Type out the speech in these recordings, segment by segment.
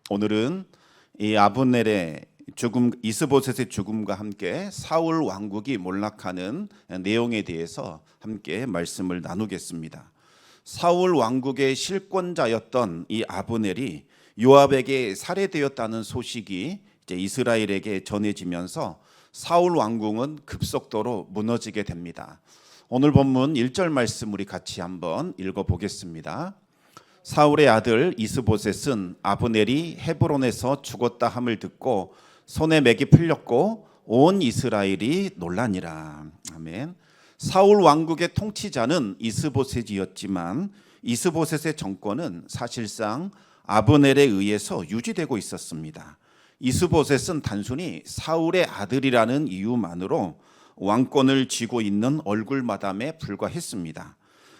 오늘은 이 아브넬의 죽음, 이스보셋의 죽음과 함께 사울 왕국이 몰락하는 내용에 대해서 함께 말씀을 나누겠습니다. 사울 왕국의 실권자였던 이 아브넬이 요압에게 살해되었다는 소식이 이제 이스라엘에게 전해지면서 사울 왕궁은 급속도로 무너지게 됩니다. 오늘 본문 1절 말씀 우리 같이 한번 읽어보겠습니다. 사울의 아들 이스보셋은 아브넬이 헤브론에서 죽었다 함을 듣고 손에 맥이 풀렸고 온 이스라엘이 놀라니라. 아멘. 사울 왕국의 통치자는 이스보셋이었지만 이스보셋의 정권은 사실상 아브넬에 의해서 유지되고 있었습니다. 이스보셋은 단순히 사울의 아들이라는 이유만으로 왕권을 쥐고 있는 얼굴마담에 불과했습니다.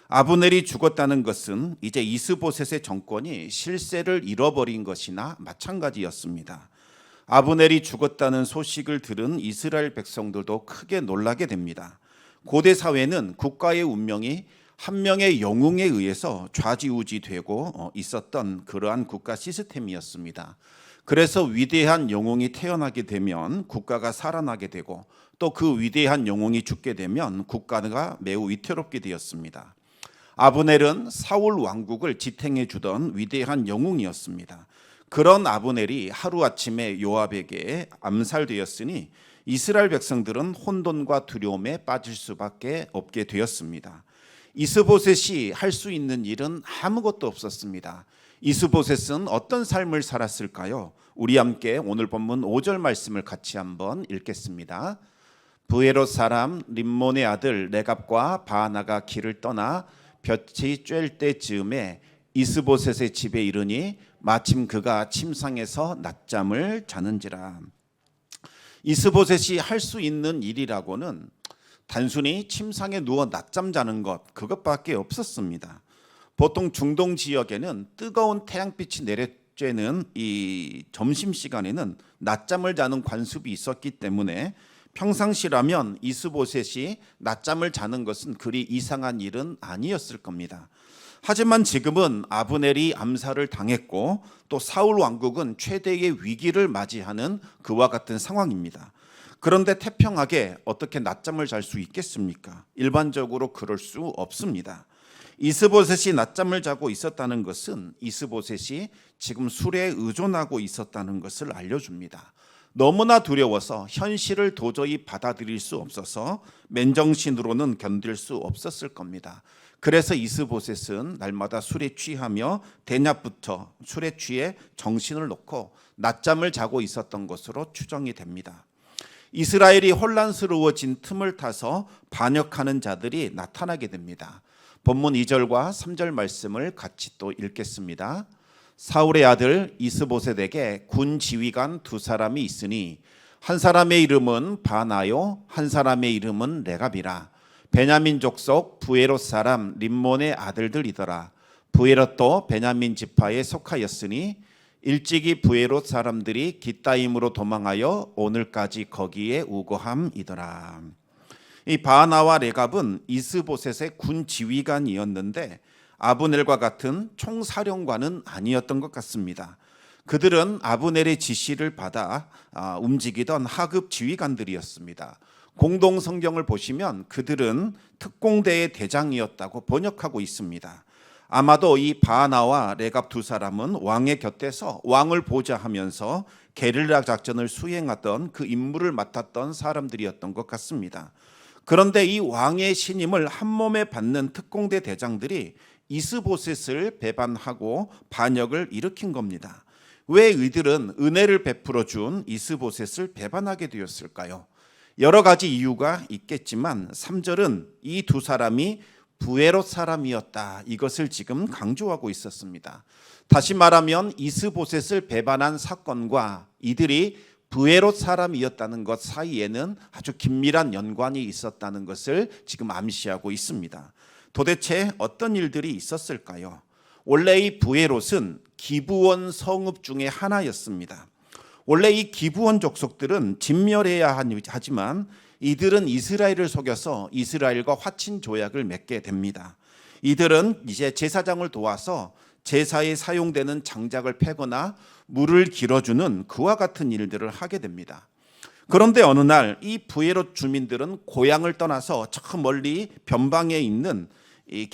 아브넬이 죽었다는 것은 이제 이스보셋의 정권이 실세를 잃어버린 것이나 마찬가지였습니다. 아브넬이 죽었다는 소식을 들은 이스라엘 백성들도 크게 놀라게 됩니다. 고대 사회는 국가의 운명이 한 명의 영웅에 의해서 좌지우지되고 있었던 그러한 국가 시스템이었습니다. 그래서 위대한 영웅이 태어나게 되면 국가가 살아나게 되고 또 그 위대한 영웅이 죽게 되면 국가가 매우 위태롭게 되었습니다. 아브넬은 사울 왕국을 지탱해 주던 위대한 영웅이었습니다. 그런 아브넬이 하루아침에 요압에게 암살되었으니 이스라엘 백성들은 혼돈과 두려움에 빠질 수밖에 없게 되었습니다. 이스보셋이 할 수 있는 일은 아무것도 없었습니다. 이스보셋은 어떤 삶을 살았을까요? 우리 함께 오늘 본문 5절 말씀을 같이 한번 읽겠습니다. 브에롯 사람 림몬의 아들 레갑과 바하나가 길을 떠나 볕이 쬐을 때쯤에 이스보셋의 집에 이르니 마침 그가 침상에서 낮잠을 자는지라. 이스보셋이 할 수 있는 일이라고는 단순히 침상에 누워 낮잠 자는 것, 그것밖에 없었습니다. 보통 중동 지역에는 뜨거운 태양빛이 내려쬐는 이 점심시간에는 낮잠을 자는 관습이 있었기 때문에 평상시라면 이스보셋이 낮잠을 자는 것은 그리 이상한 일은 아니었을 겁니다. 하지만 지금은 아브넬이 암살을 당했고 또 사울 왕국은 최대의 위기를 맞이하는 그와 같은 상황입니다. 그런데 태평하게 어떻게 낮잠을 잘 수 있겠습니까? 일반적으로 그럴 수 없습니다. 이스보셋이 낮잠을 자고 있었다는 것은 이스보셋이 지금 술에 의존하고 있었다는 것을 알려줍니다. 너무나 두려워서 현실을 도저히 받아들일 수 없어서 맨정신으로는 견딜 수 없었을 겁니다. 그래서 이스보셋은 날마다 술에 취하며 대낮부터 술에 취해 정신을 놓고 낮잠을 자고 있었던 것으로 추정이 됩니다. 이스라엘이 혼란스러워진 틈을 타서 반역하는 자들이 나타나게 됩니다. 본문 2절과 3절 말씀을 같이 또 읽겠습니다. 사울의 아들 이스보셋에게 군 지휘관 두 사람이 있으니 한 사람의 이름은 바나요 한 사람의 이름은 레갑이라. 베냐민 족속 브에롯 사람 림몬의 아들들이더라. 브에롯도 베냐민 지파에 속하였으니 일찍이 브에롯 사람들이 깃다임으로 도망하여 오늘까지 거기에 우거함이더라. 이 바나와 레갑은 이스보셋의 군 지휘관이었는데 아브넬과 같은 총사령관은 아니었던 것 같습니다. 그들은 아브넬의 지시를 받아 움직이던 하급 지휘관들이었습니다. 공동 성경을 보시면 그들은 특공대의 대장이었다고 번역하고 있습니다. 아마도 이 바나와 레갑 두 사람은 왕의 곁에서 왕을 보좌하면서 게릴라 작전을 수행하던 그 임무를 맡았던 사람들이었던 것 같습니다. 그런데 이 왕의 신임을 한 몸에 받는 특공대 대장들이 이스보셋을 배반하고 반역을 일으킨 겁니다. 왜 이들은 은혜를 베풀어 준 이스보셋을 배반하게 되었을까요? 여러 가지 이유가 있겠지만 3절은 이 두 사람이 브에롯 사람이었다, 이것을 지금 강조하고 있었습니다. 다시 말하면 이스보셋을 배반한 사건과 이들이 브에롯 사람이었다는 것 사이에는 아주 긴밀한 연관이 있었다는 것을 지금 암시하고 있습니다. 도대체 어떤 일들이 있었을까요? 원래 이 브에롯은 기브온 성읍 중에 하나였습니다. 원래 이 기브온 족속들은 진멸해야 하지만 이들은 이스라엘을 속여서 이스라엘과 화친 조약을 맺게 됩니다. 이들은 이제 제사장을 도와서 제사에 사용되는 장작을 패거나 물을 길어주는 그와 같은 일들을 하게 됩니다. 그런데 어느 날 이 부에롯 주민들은 고향을 떠나서 저 멀리 변방에 있는 이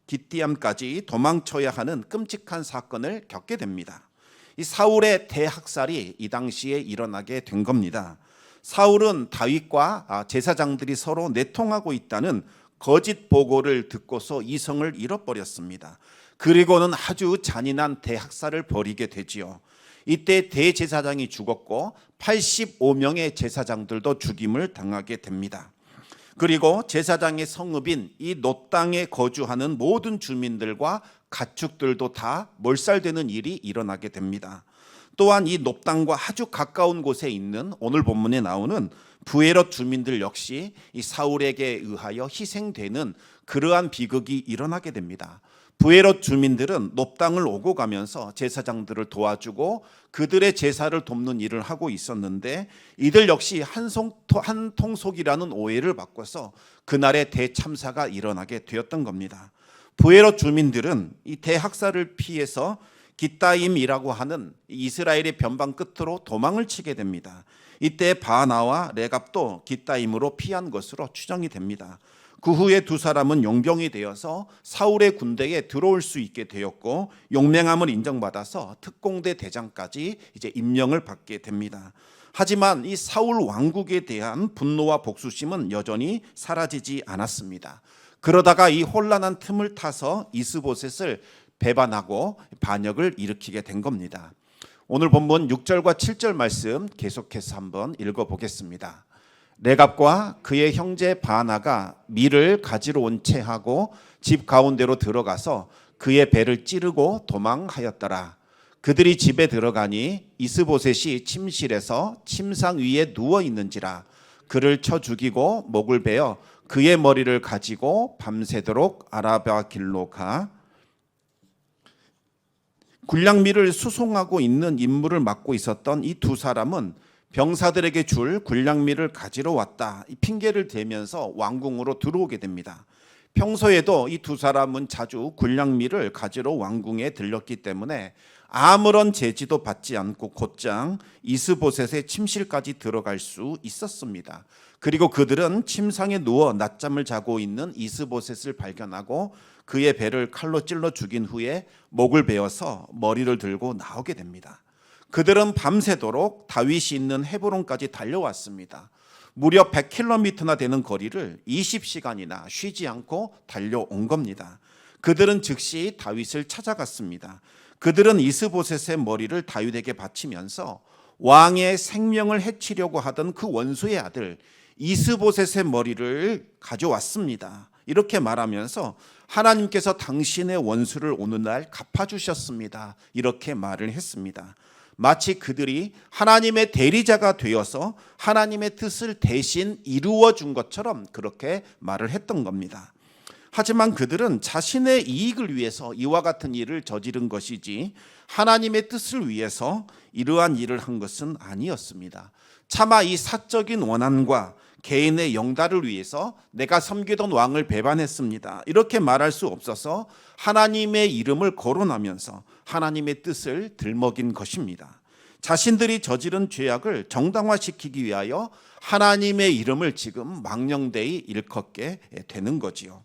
기띠암까지 도망쳐야 하는 끔찍한 사건을 겪게 됩니다. 이 사울의 대학살이 이 당시에 일어나게 된 겁니다. 사울은 다윗과 제사장들이 서로 내통하고 있다는 거짓 보고를 듣고서 이성을 잃어버렸습니다. 그리고는 아주 잔인한 대학살을 벌이게 되지요. 이때 대제사장이 죽었고 85명의 제사장들도 죽임을 당하게 됩니다. 그리고 제사장의 성읍인 이 놋 땅에 거주하는 모든 주민들과 가축들도 다 몰살되는 일이 일어나게 됩니다. 또한 이 놋 땅과 아주 가까운 곳에 있는 오늘 본문에 나오는 부에롯 주민들 역시 이 사울에게 의하여 희생되는 그러한 비극이 일어나게 됩니다. 부에롯 주민들은 놋 땅을 오고 가면서 제사장들을 도와주고 그들의 제사를 돕는 일을 하고 있었는데 이들 역시 한통속이라는 오해를 받고서 그날의 대참사가 일어나게 되었던 겁니다. 부에롯 주민들은 이 대학살을 피해서 기따임이라고 하는 이스라엘의 변방 끝으로 도망을 치게 됩니다. 이때 바나와 레갑도 기따임으로 피한 것으로 추정이 됩니다. 그 후에 두 사람은 용병이 되어서 사울의 군대에 들어올 수 있게 되었고 용맹함을 인정받아서 특공대 대장까지 이제 임명을 받게 됩니다. 하지만 이 사울 왕국에 대한 분노와 복수심은 여전히 사라지지 않았습니다. 그러다가 이 혼란한 틈을 타서 이스보셋을 배반하고 반역을 일으키게 된 겁니다. 오늘 본문 6절과 7절 말씀 계속해서 한번 읽어보겠습니다. 레갑과 그의 형제 바나가 밀을 가지러 온 채 하고 집 가운데로 들어가서 그의 배를 찌르고 도망하였더라. 그들이 집에 들어가니 이스보셋이 침실에서 침상 위에 누워 있는지라. 그를 쳐 죽이고 목을 베어 그의 머리를 가지고 밤새도록 아라바 길로 가 군량미를 수송하고 있는 임무를 맡고 있었던 이 두 사람은 병사들에게 줄 군량미를 가지러 왔다, 이 핑계를 대면서 왕궁으로 들어오게 됩니다. 평소에도 이 두 사람은 자주 군량미를 가지러 왕궁에 들렀기 때문에 아무런 제지도 받지 않고 곧장 이스보셋의 침실까지 들어갈 수 있었습니다. 그리고 그들은 침상에 누워 낮잠을 자고 있는 이스보셋을 발견하고 그의 배를 칼로 찔러 죽인 후에 목을 베어서 머리를 들고 나오게 됩니다. 그들은 밤새도록 다윗이 있는 헤브론까지 달려왔습니다. 무려 100km나 되는 거리를 20시간이나 쉬지 않고 달려온 겁니다. 그들은 즉시 다윗을 찾아갔습니다. 그들은 이스보셋의 머리를 다윗에게 바치면서 왕의 생명을 해치려고 하던 그 원수의 아들 이스보셋의 머리를 가져왔습니다. 이렇게 말하면서 하나님께서 당신의 원수를 오늘날 갚아주셨습니다. 이렇게 말을 했습니다. 마치 그들이 하나님의 대리자가 되어서 하나님의 뜻을 대신 이루어 준 것처럼 그렇게 말을 했던 겁니다. 하지만 그들은 자신의 이익을 위해서 이와 같은 일을 저지른 것이지 하나님의 뜻을 위해서 이러한 일을 한 것은 아니었습니다. 차마 이 사적인 원한과 개인의 영달을 위해서 내가 섬기던 왕을 배반했습니다, 이렇게 말할 수 없어서 하나님의 이름을 거론하면서 하나님의 뜻을 들먹인 것입니다. 자신들이 저지른 죄악을 정당화시키기 위하여 하나님의 이름을 지금 망령되이 일컫게 되는 거지요.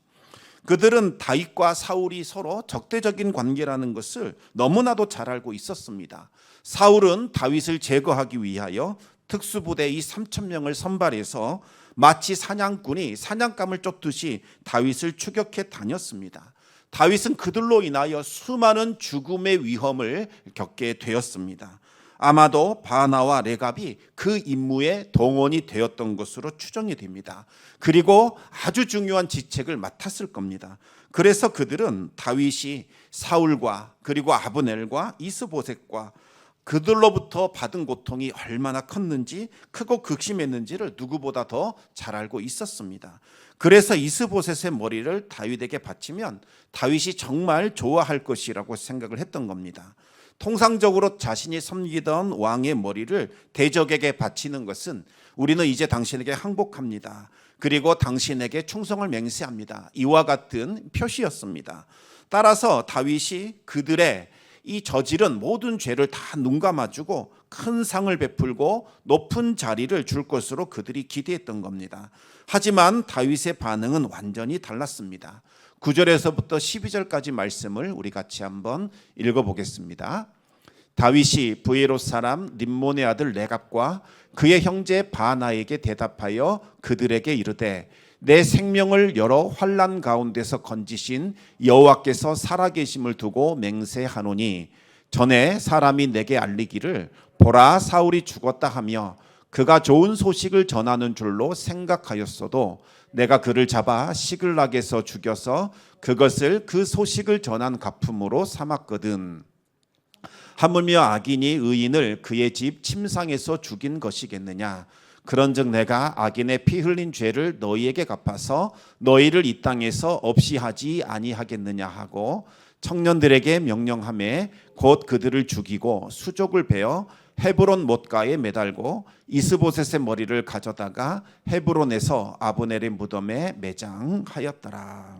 그들은 다윗과 사울이 서로 적대적인 관계라는 것을 너무나도 잘 알고 있었습니다. 사울은 다윗을 제거하기 위하여 특수부대 이 3,000명을 선발해서 마치 사냥꾼이 사냥감을 쫓듯이 다윗을 추격해 다녔습니다. 다윗은 그들로 인하여 수많은 죽음의 위험을 겪게 되었습니다. 아마도 바나와 레갑이 그 임무에 동원이 되었던 것으로 추정이 됩니다. 그리고 아주 중요한 직책을 맡았을 겁니다. 그래서 그들은 다윗이 사울과 그리고 아브넬과 이스보셋과 그들로부터 받은 고통이 얼마나 컸는지, 크고 극심했는지를 누구보다 더 잘 알고 있었습니다. 그래서 이스보셋의 머리를 다윗에게 바치면 다윗이 정말 좋아할 것이라고 생각을 했던 겁니다. 통상적으로 자신이 섬기던 왕의 머리를 대적에게 바치는 것은 우리는 이제 당신에게 항복합니다, 그리고 당신에게 충성을 맹세합니다, 이와 같은 표시였습니다. 따라서 다윗이 그들의 이 저지른 모든 죄를 다 눈감아주고 큰 상을 베풀고 높은 자리를 줄 것으로 그들이 기대했던 겁니다. 하지만 다윗의 반응은 완전히 달랐습니다. 9절에서부터 12절까지 말씀을 우리 같이 한번 읽어보겠습니다. 다윗이 브에롯 사람 림몬의 아들 레갑과 그의 형제 바나에게 대답하여 그들에게 이르되 내 생명을 여러 환난 가운데서 건지신 여호와께서 살아계심을 두고 맹세하노니 전에 사람이 내게 알리기를 보라 사울이 죽었다 하며 그가 좋은 소식을 전하는 줄로 생각하였어도 내가 그를 잡아 시글락에서 죽여서 그것을 그 소식을 전한 가품으로 삼았거든. 하물며 악인이 의인을 그의 집 침상에서 죽인 것이겠느냐. 그런즉 내가 악인의 피 흘린 죄를 너희에게 갚아서 너희를 이 땅에서 없이 하지 아니하겠느냐 하고 청년들에게 명령하매 곧 그들을 죽이고 수족을 베어 헤브론 못가에 매달고 이스보셋의 머리를 가져다가 헤브론에서 아브넬의 무덤에 매장하였더라.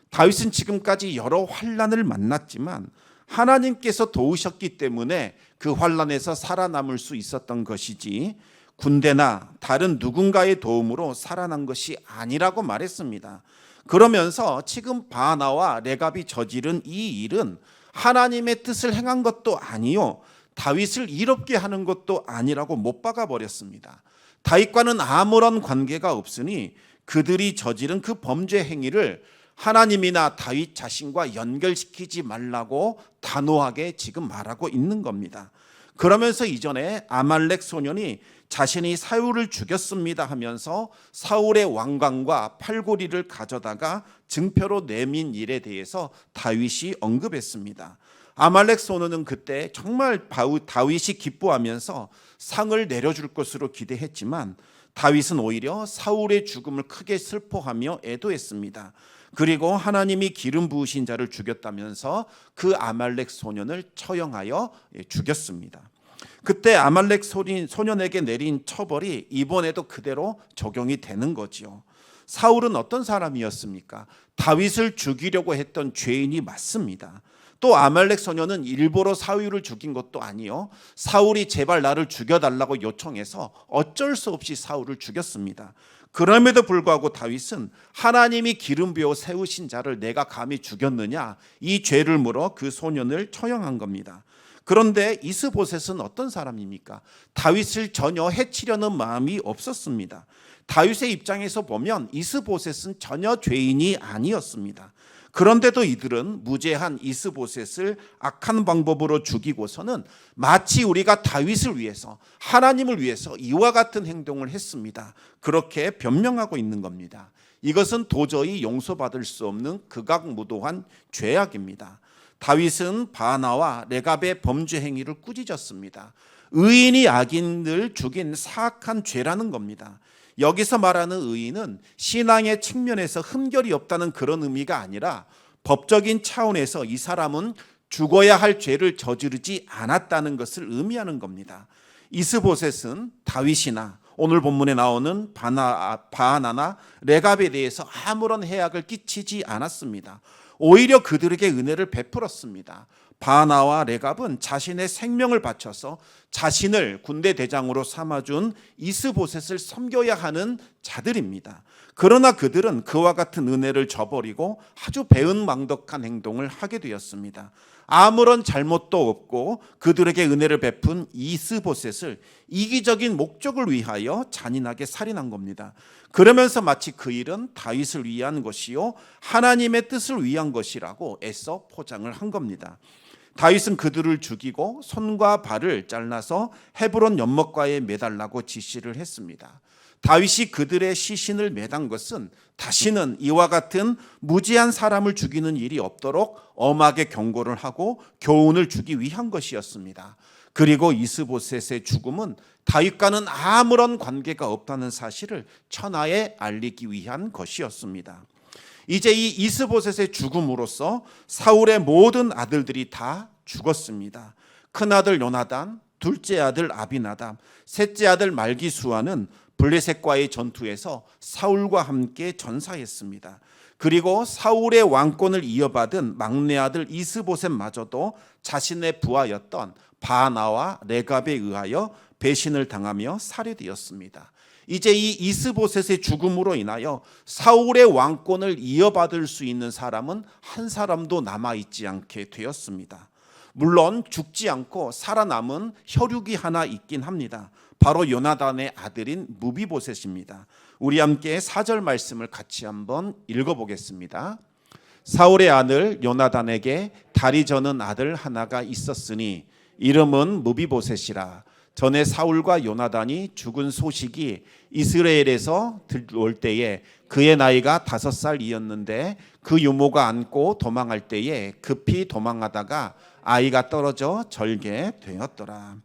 다윗은 지금까지 여러 환난을 만났지만 하나님께서 도우셨기 때문에 그 환난에서 살아남을 수 있었던 것이지 군대나 다른 누군가의 도움으로 살아난 것이 아니라고 말했습니다. 그러면서 지금 바나와 레갑이 저지른 이 일은 하나님의 뜻을 행한 것도 아니요 다윗을 이롭게 하는 것도 아니라고 못 박아 버렸습니다. 다윗과는 아무런 관계가 없으니 그들이 저지른 그 범죄 행위를 하나님이나 다윗 자신과 연결시키지 말라고 단호하게 지금 말하고 있는 겁니다. 그러면서 이전에 아말렉 소년이 자신이 사울을 죽였습니다 하면서 사울의 왕관과 팔고리를 가져다가 증표로 내민 일에 대해서 다윗이 언급했습니다. 아말렉 소년은 그때 정말 다윗이 기뻐하면서 상을 내려줄 것으로 기대했지만 다윗은 오히려 사울의 죽음을 크게 슬퍼하며 애도했습니다. 그리고 하나님이 기름 부으신 자를 죽였다면서 그 아말렉 소년을 처형하여 죽였습니다. 그때 아말렉 소년에게 내린 처벌이 이번에도 그대로 적용이 되는 거지요. 사울은 어떤 사람이었습니까? 다윗을 죽이려고 했던 죄인이 맞습니다. 또 아말렉 소년은 일부러 사울을 죽인 것도 아니요 사울이 제발 나를 죽여달라고 요청해서 어쩔 수 없이 사울을 죽였습니다. 그럼에도 불구하고 다윗은 하나님이 기름 부어 세우신 자를 내가 감히 죽였느냐 이 죄를 물어 그 소년을 처형한 겁니다. 그런데 이스보셋은 어떤 사람입니까? 다윗을 전혀 해치려는 마음이 없었습니다. 다윗의 입장에서 보면 이스보셋은 전혀 죄인이 아니었습니다. 그런데도 이들은 무죄한 이스보셋을 악한 방법으로 죽이고서는 마치 우리가 다윗을 위해서 하나님을 위해서 이와 같은 행동을 했습니다. 그렇게 변명하고 있는 겁니다. 이것은 도저히 용서받을 수 없는 극악무도한 죄악입니다. 다윗은 바나와 레갑의 범죄 행위를 꾸짖었습니다. 의인이 악인을 죽인 사악한 죄라는 겁니다. 여기서 말하는 의인은 신앙의 측면에서 흠결이 없다는 그런 의미가 아니라 법적인 차원에서 이 사람은 죽어야 할 죄를 저지르지 않았다는 것을 의미하는 겁니다. 이스보셋은 다윗이나 오늘 본문에 나오는 바나나 레갑에 대해서 아무런 해악을 끼치지 않았습니다. 오히려 그들에게 은혜를 베풀었습니다. 바나와 레갑은 자신의 생명을 바쳐서 자신을 군대 대장으로 삼아준 이스보셋을 섬겨야 하는 자들입니다. 그러나 그들은 그와 같은 은혜를 저버리고 아주 배은망덕한 행동을 하게 되었습니다. 아무런 잘못도 없고 그들에게 은혜를 베푼 이스보셋을 이기적인 목적을 위하여 잔인하게 살인한 겁니다. 그러면서 마치 그 일은 다윗을 위한 것이요 하나님의 뜻을 위한 것이라고 애써 포장을 한 겁니다. 다윗은 그들을 죽이고 손과 발을 잘라서 헤브론 연못가에 매달라고 지시를 했습니다. 다윗이 그들의 시신을 매단 것은 다시는 이와 같은 무지한 사람을 죽이는 일이 없도록 엄하게 경고를 하고 교훈을 주기 위한 것이었습니다. 그리고 이스보셋의 죽음은 다윗과는 아무런 관계가 없다는 사실을 천하에 알리기 위한 것이었습니다. 이제 이 이스보셋의 죽음으로써 사울의 모든 아들들이 다 죽었습니다. 큰아들 요나단, 둘째 아들 아비나답, 셋째 아들 말기수아는 블레셋과의 전투에서 사울과 함께 전사했습니다. 그리고 사울의 왕권을 이어받은 막내 아들 이스보셋마저도 자신의 부하였던 바나와 레갑에 의하여 배신을 당하며 살해되었습니다. 이제 이 이스보셋의 죽음으로 인하여 사울의 왕권을 이어받을 수 있는 사람은 한 사람도 남아있지 않게 되었습니다. 물론 죽지 않고 살아남은 혈육이 하나 있긴 합니다. 바로 요나단의 아들인 무비보셋입니다. 우리 함께 4절 말씀을 같이 한번 읽어보겠습니다. 사울의 아들 요나단에게 다리 저는 아들 하나가 있었으니 이름은 무비보셋이라. 전에 사울과 요나단이 죽은 소식이 이스라엘에서 들어올 때에 그의 나이가 5살이었는데 그 유모가 안고 도망할 때에 급히 도망하다가 아이가 떨어져 절개 되었더라.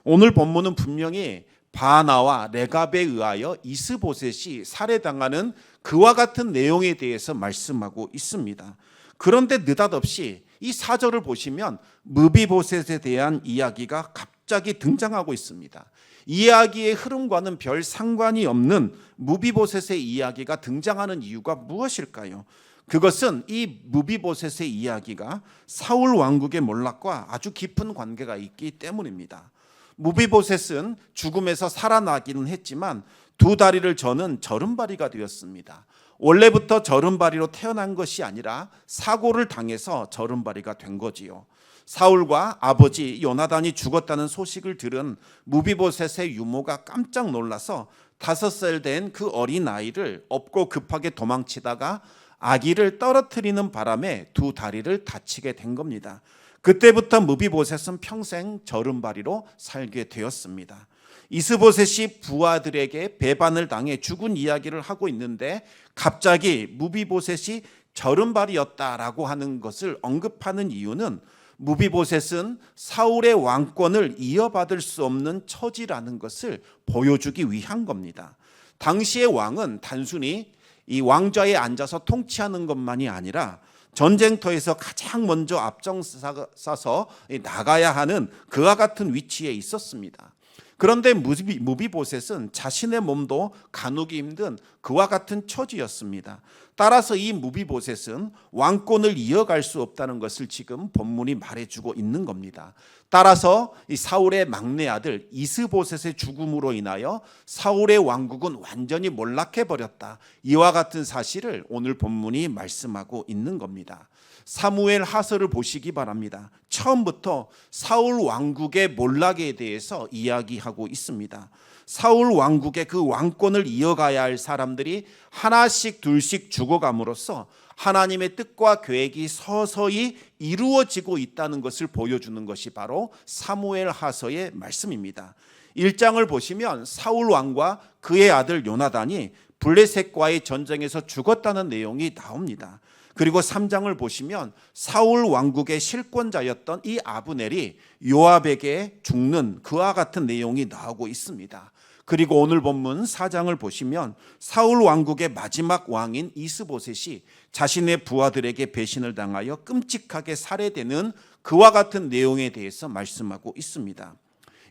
오늘 본문은 분명히 바나와 레갑에 의하여 이스보셋이 살해당하는 그와 같은 내용에 대해서 말씀하고 있습니다. 그런데 느닷없이 이 4절을 보시면 무비보셋에 대한 이야기가 갑자기 등장하고 있습니다. 이야기의 흐름과는 별 상관이 없는 무비보셋의 이야기가 등장하는 이유가 무엇일까요? 그것은 이 무비보셋의 이야기가 사울 왕국의 몰락과 아주 깊은 관계가 있기 때문입니다. 무비보셋은 죽음에서 살아나기는 했지만 두 다리를 저는 저른바리가 되었습니다. 원래부터 저른바리로 태어난 것이 아니라 사고를 당해서 저른바리가 된 거지요. 사울과 아버지 요나단이 죽었다는 소식을 들은 무비보셋의 유모가 깜짝 놀라서 5살 된 그 어린 아이를 업고 급하게 도망치다가 아기를 떨어뜨리는 바람에 두 다리를 다치게 된 겁니다. 그때부터 무비보셋은 평생 저른바리로 살게 되었습니다. 이스보셋이 부하들에게 배반을 당해 죽은 이야기를 하고 있는데 갑자기 무비보셋이 저른바리였다라고 하는 것을 언급하는 이유는 무비보셋은 사울의 왕권을 이어받을 수 없는 처지라는 것을 보여주기 위한 겁니다. 당시의 왕은 단순히 이 왕좌에 앉아서 통치하는 것만이 아니라 전쟁터에서 가장 먼저 앞장서서 나가야 하는 그와 같은 위치에 있었습니다. 그런데 무비보셋은 자신의 몸도 가누기 힘든 그와 같은 처지였습니다. 따라서 이 무비보셋은 왕권을 이어갈 수 없다는 것을 지금 본문이 말해주고 있는 겁니다. 따라서 이 사울의 막내 아들 이스보셋의 죽음으로 인하여 사울의 왕국은 완전히 몰락해버렸다. 이와 같은 사실을 오늘 본문이 말씀하고 있는 겁니다. 사무엘 하서를 보시기 바랍니다. 처음부터 사울 왕국의 몰락에 대해서 이야기하고 있습니다. 사울 왕국의 그 왕권을 이어가야 할 사람들이 하나씩 둘씩 죽어감으로써 하나님의 뜻과 계획이 서서히 이루어지고 있다는 것을 보여주는 것이 바로 사무엘 하서의 말씀입니다. 1장을 보시면 사울 왕과 그의 아들 요나단이 블레셋과의 전쟁에서 죽었다는 내용이 나옵니다. 그리고 3장을 보시면 사울 왕국의 실권자였던 이 아브넬이 요압에게 죽는 그와 같은 내용이 나오고 있습니다. 그리고 오늘 본문 4장을 보시면 사울 왕국의 마지막 왕인 이스보셋이 자신의 부하들에게 배신을 당하여 끔찍하게 살해되는 그와 같은 내용에 대해서 말씀하고 있습니다.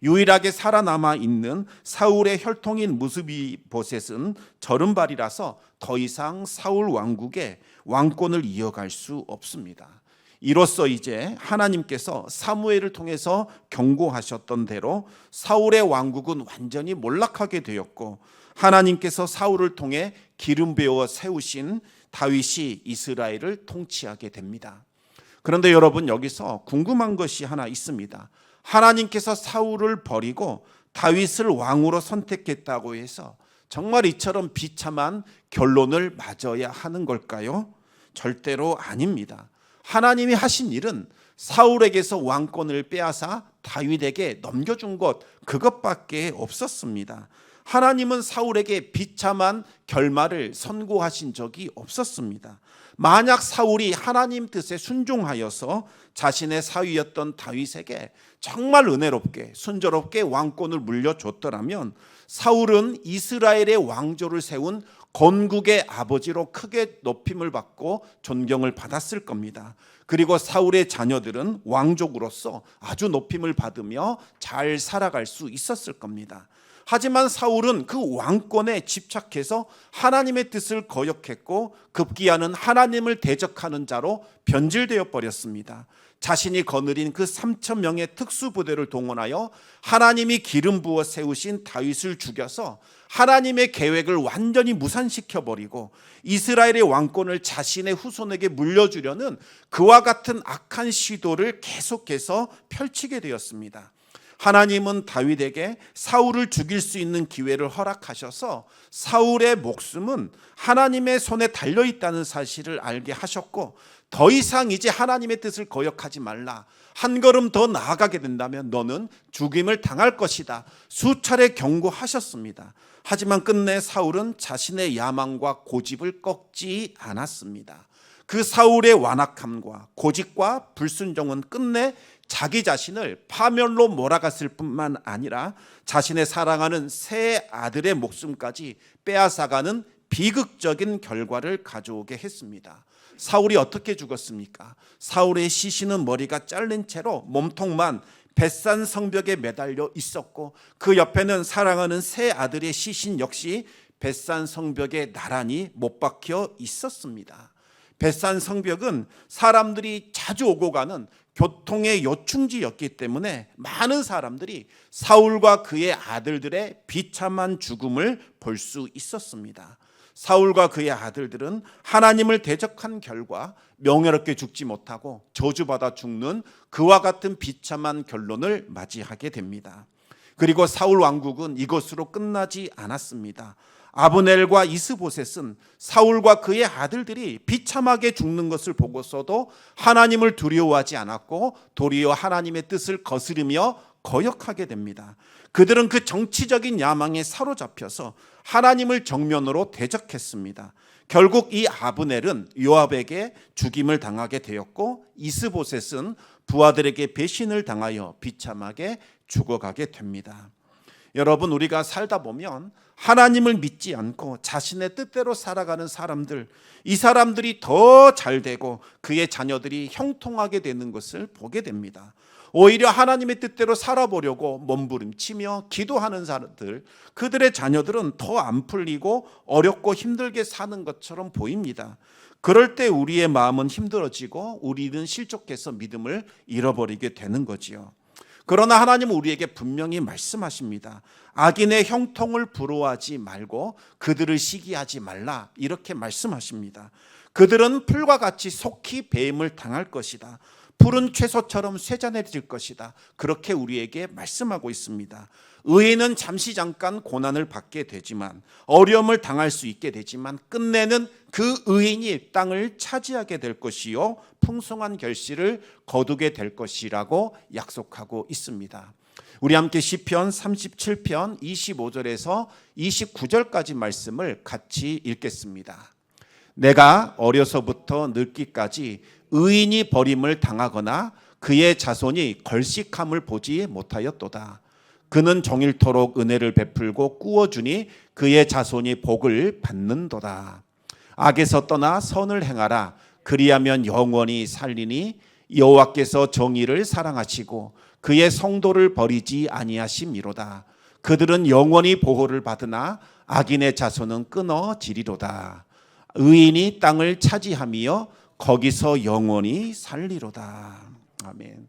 유일하게 살아남아 있는 사울의 혈통인 무비보셋은 저른발이라서 더 이상 사울 왕국의 왕권을 이어갈 수 없습니다. 이로써 이제 하나님께서 사무엘을 통해서 경고하셨던 대로 사울의 왕국은 완전히 몰락하게 되었고 하나님께서 사울을 통해 기름 부어 세우신 다윗이 이스라엘을 통치하게 됩니다. 그런데 여러분 여기서 궁금한 것이 하나 있습니다. 하나님께서 사울을 버리고 다윗을 왕으로 선택했다고 해서 정말 이처럼 비참한 결론을 맞아야 하는 걸까요? 절대로 아닙니다. 하나님이 하신 일은 사울에게서 왕권을 빼앗아 다윗에게 넘겨준 것 그것밖에 없었습니다. 하나님은 사울에게 비참한 결말을 선고하신 적이 없었습니다. 만약 사울이 하나님 뜻에 순종하여서 자신의 사위였던 다윗에게 정말 은혜롭게 순조롭게 왕권을 물려줬더라면 사울은 이스라엘의 왕조를 세운 건국의 아버지로 크게 높임을 받고 존경을 받았을 겁니다. 그리고 사울의 자녀들은 왕족으로서 아주 높임을 받으며 잘 살아갈 수 있었을 겁니다. 하지만 사울은 그 왕권에 집착해서 하나님의 뜻을 거역했고 급기야는 하나님을 대적하는 자로 변질되어 버렸습니다. 자신이 거느린 그 3천 명의 특수부대를 동원하여 하나님이 기름 부어 세우신 다윗을 죽여서 하나님의 계획을 완전히 무산시켜버리고 이스라엘의 왕권을 자신의 후손에게 물려주려는 그와 같은 악한 시도를 계속해서 펼치게 되었습니다. 하나님은 다윗에게 사울을 죽일 수 있는 기회를 허락하셔서 사울의 목숨은 하나님의 손에 달려있다는 사실을 알게 하셨고 더 이상 이제 하나님의 뜻을 거역하지 말라. 한 걸음 더 나아가게 된다면 너는 죽임을 당할 것이다. 수차례 경고하셨습니다. 하지만 끝내 사울은 자신의 야망과 고집을 꺾지 않았습니다. 그 사울의 완악함과 고집과 불순종은 끝내 자기 자신을 파멸로 몰아갔을 뿐만 아니라 자신의 사랑하는 세 아들의 목숨까지 빼앗아가는 비극적인 결과를 가져오게 했습니다. 사울이 어떻게 죽었습니까? 사울의 시신은 머리가 잘린 채로 몸통만 벳산 성벽에 매달려 있었고 그 옆에는 사랑하는 세 아들의 시신 역시 벳산 성벽에 나란히 못 박혀 있었습니다. 벳산 성벽은 사람들이 자주 오고 가는 교통의 요충지였기 때문에 많은 사람들이 사울과 그의 아들들의 비참한 죽음을 볼 수 있었습니다. 사울과 그의 아들들은 하나님을 대적한 결과 명예롭게 죽지 못하고 저주받아 죽는 그와 같은 비참한 결론을 맞이하게 됩니다. 그리고 사울 왕국은 이것으로 끝나지 않았습니다. 아브넬과 이스보셋은 사울과 그의 아들들이 비참하게 죽는 것을 보고서도 하나님을 두려워하지 않았고 도리어 하나님의 뜻을 거스르며 거역하게 됩니다. 그들은 그 정치적인 야망에 사로잡혀서 하나님을 정면으로 대적했습니다. 결국 이 아브넬은 요압에게 죽임을 당하게 되었고 이스보셋은 부하들에게 배신을 당하여 비참하게 죽어가게 됩니다. 여러분, 우리가 살다 보면 하나님을 믿지 않고 자신의 뜻대로 살아가는 사람들, 이 사람들이 더 잘되고 그의 자녀들이 형통하게 되는 것을 보게 됩니다. 오히려 하나님의 뜻대로 살아보려고 몸부림치며 기도하는 사람들, 그들의 자녀들은 더 안 풀리고 어렵고 힘들게 사는 것처럼 보입니다. 그럴 때 우리의 마음은 힘들어지고 우리는 실족해서 믿음을 잃어버리게 되는 거지요. 그러나 하나님은 우리에게 분명히 말씀하십니다. 악인의 형통을 부러워하지 말고 그들을 시기하지 말라, 이렇게 말씀하십니다. 그들은 풀과 같이 속히 배임을 당할 것이다. 푸른 채소처럼 쇠잔해질 것이다. 그렇게 우리에게 말씀하고 있습니다. 의인은 잠시 잠깐 고난을 받게 되지만, 어려움을 당할 수 있게 되지만 끝내는 그 의인이 땅을 차지하게 될 것이요 풍성한 결실을 거두게 될 것이라고 약속하고 있습니다. 우리 함께 시편 37편 25절에서 29절까지 말씀을 같이 읽겠습니다. 내가 어려서부터 늙기까지 의인이 버림을 당하거나 그의 자손이 걸식함을 보지 못하였도다. 그는 종일토록 은혜를 베풀고 꾸어주니 그의 자손이 복을 받는도다. 악에서 떠나 선을 행하라. 그리하면 영원히 살리니 여호와께서 정의를 사랑하시고 그의 성도를 버리지 아니하심이로다. 그들은 영원히 보호를 받으나 악인의 자손은 끊어지리로다. 의인이 땅을 차지하며 거기서 영원히 살리로다. 아멘.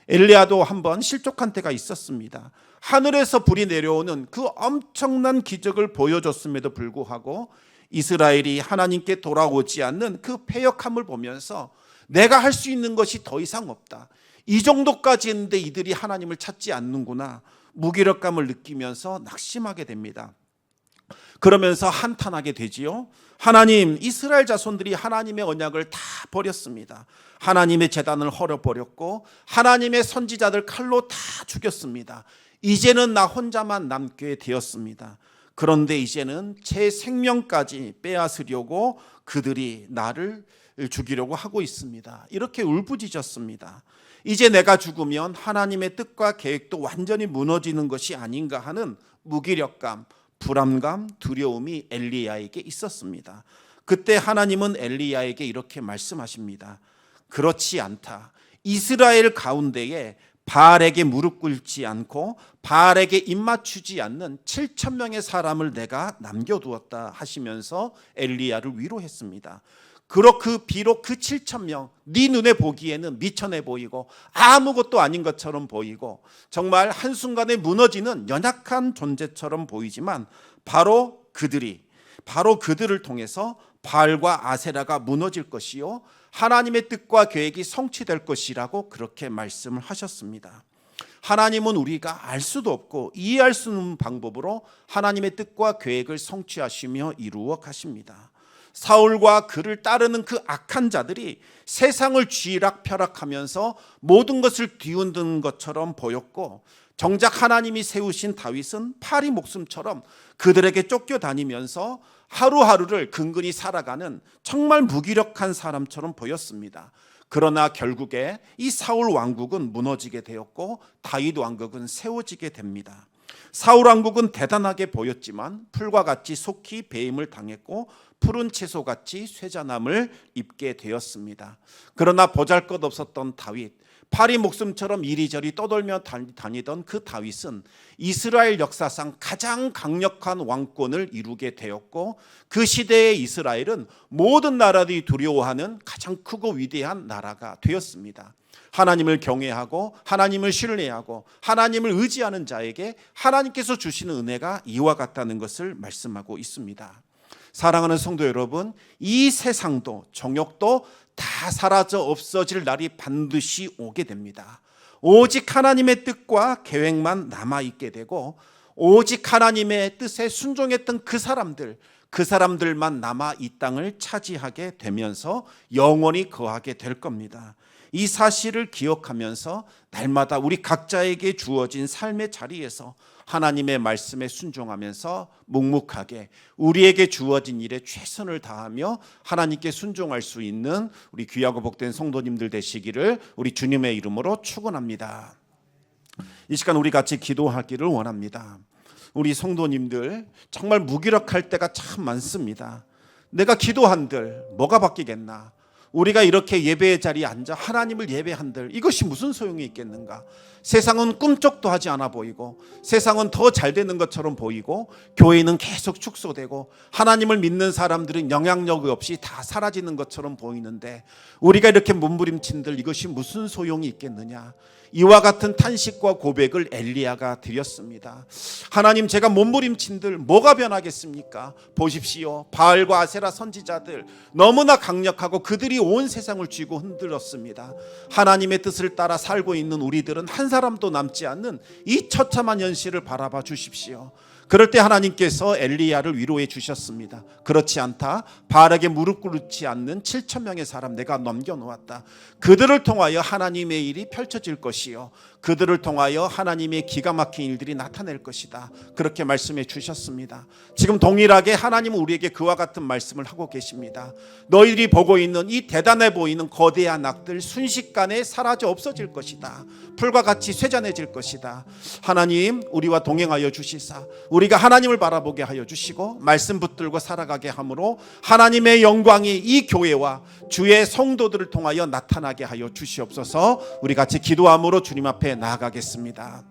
엘리야도 한번 실족한 때가 있었습니다. 하늘에서 불이 내려오는 그 엄청난 기적을 보여줬음에도 불구하고 이스라엘이 하나님께 돌아오지 않는 그 패역함을 보면서 내가 할 수 있는 것이 더 이상 없다. 이 정도까지 했는데 이들이 하나님을 찾지 않는구나. 무기력감을 느끼면서 낙심하게 됩니다. 그러면서 한탄하게 되지요. 하나님, 이스라엘 자손들이 하나님의 언약을 다 버렸습니다. 하나님의 제단을 헐어버렸고 하나님의 선지자들 칼로 다 죽였습니다. 이제는 나 혼자만 남게 되었습니다. 그런데 이제는 제 생명까지 빼앗으려고 그들이 나를 죽이려고 하고 있습니다. 이렇게 울부짖었습니다. 이제 내가 죽으면 하나님의 뜻과 계획도 완전히 무너지는 것이 아닌가 하는 무기력감, 불안감, 두려움이 엘리야에게 있었습니다. 그때 하나님은 엘리야에게 이렇게 말씀하십니다. 그렇지 않다. 이스라엘 가운데에 바알에게 무릎 꿇지 않고 바알에게 입맞추지 않는 7,000명의 사람을 내가 남겨두었다 하시면서 엘리야를 위로했습니다. 비록 그 7,000명 네 눈에 보기에는 미천해 보이고 아무것도 아닌 것처럼 보이고 정말 한순간에 무너지는 연약한 존재처럼 보이지만 바로 그들을 통해서 바알과 아세라가 무너질 것이요 하나님의 뜻과 계획이 성취될 것이라고 그렇게 말씀을 하셨습니다. 하나님은 우리가 알 수도 없고 이해할 수 없는 방법으로 하나님의 뜻과 계획을 성취하시며 이루어 가십니다. 사울과 그를 따르는 그 악한 자들이 세상을 쥐락펴락하면서 모든 것을 뒤흔드는 것처럼 보였고, 정작 하나님이 세우신 다윗은 파리 목숨처럼 그들에게 쫓겨다니면서 하루하루를 근근히 살아가는 정말 무기력한 사람처럼 보였습니다. 그러나 결국에 이 사울 왕국은 무너지게 되었고 다윗 왕국은 세워지게 됩니다. 사울 왕국은 대단하게 보였지만 풀과 같이 속히 배임을 당했고 푸른 채소같이 쇠잔함을 입게 되었습니다. 그러나 보잘것없었던 다윗, 파리 목숨처럼 이리저리 떠돌며 다니던 그 다윗은 이스라엘 역사상 가장 강력한 왕권을 이루게 되었고, 그 시대의 이스라엘은 모든 나라들이 두려워하는 가장 크고 위대한 나라가 되었습니다. 하나님을 경외하고 하나님을 신뢰하고 하나님을 의지하는 자에게 하나님께서 주시는 은혜가 이와 같다는 것을 말씀하고 있습니다. 사랑하는 성도 여러분, 이 세상도 정욕도 다 사라져 없어질 날이 반드시 오게 됩니다. 오직 하나님의 뜻과 계획만 남아있게 되고, 오직 하나님의 뜻에 순종했던 그 사람들만 남아 이 땅을 차지하게 되면서 영원히 거하게 될 겁니다. 이 사실을 기억하면서 날마다 우리 각자에게 주어진 삶의 자리에서 하나님의 말씀에 순종하면서 묵묵하게 우리에게 주어진 일에 최선을 다하며 하나님께 순종할 수 있는 우리 귀하고 복된 성도님들 되시기를 우리 주님의 이름으로 축원합니다. 이 시간 우리 같이 기도하기를 원합니다. 우리 성도님들 정말 무기력할 때가 참 많습니다. 내가 기도한들 뭐가 바뀌겠나? 우리가 이렇게 예배의 자리에 앉아 하나님을 예배한들 이것이 무슨 소용이 있겠는가? 세상은 꿈쩍도 하지 않아 보이고, 세상은 더 잘 되는 것처럼 보이고, 교회는 계속 축소되고, 하나님을 믿는 사람들은 영향력 없이 다 사라지는 것처럼 보이는데, 우리가 이렇게 몸부림친들 이것이 무슨 소용이 있겠느냐? 이와 같은 탄식과 고백을 엘리야가 드렸습니다. 하나님, 제가 몸부림친들 뭐가 변하겠습니까? 보십시오, 바알과 아세라 선지자들 너무나 강력하고 그들이 온 세상을 쥐고 흔들었습니다. 하나님의 뜻을 따라 살고 있는 우리들은 한 사람도 남지 않는 이 처참한 현실을 바라봐 주십시오. 그럴 때 하나님께서 엘리야를 위로해 주셨습니다. 그렇지 않다. 바알에게 무릎 꿇지 않는 7,000명의 사람 내가 넘겨놓았다. 그들을 통하여 하나님의 일이 펼쳐질 것이요, 그들을 통하여 하나님의 기가 막힌 일들이 나타낼 것이다. 그렇게 말씀해 주셨습니다. 지금 동일하게 하나님은 우리에게 그와 같은 말씀을 하고 계십니다. 너희들이 보고 있는 이 대단해 보이는 거대한 악들 순식간에 사라져 없어질 것이다. 풀과 같이 쇠잔해질 것이다. 하나님, 우리와 동행하여 주시사 우리가 하나님을 바라보게 하여 주시고 말씀 붙들고 살아가게 함으로 하나님의 영광이 이 교회와 주의 성도들을 통하여 나타나게 하여 주시옵소서. 우리 같이 기도함으로 주님 앞에 나아가겠습니다.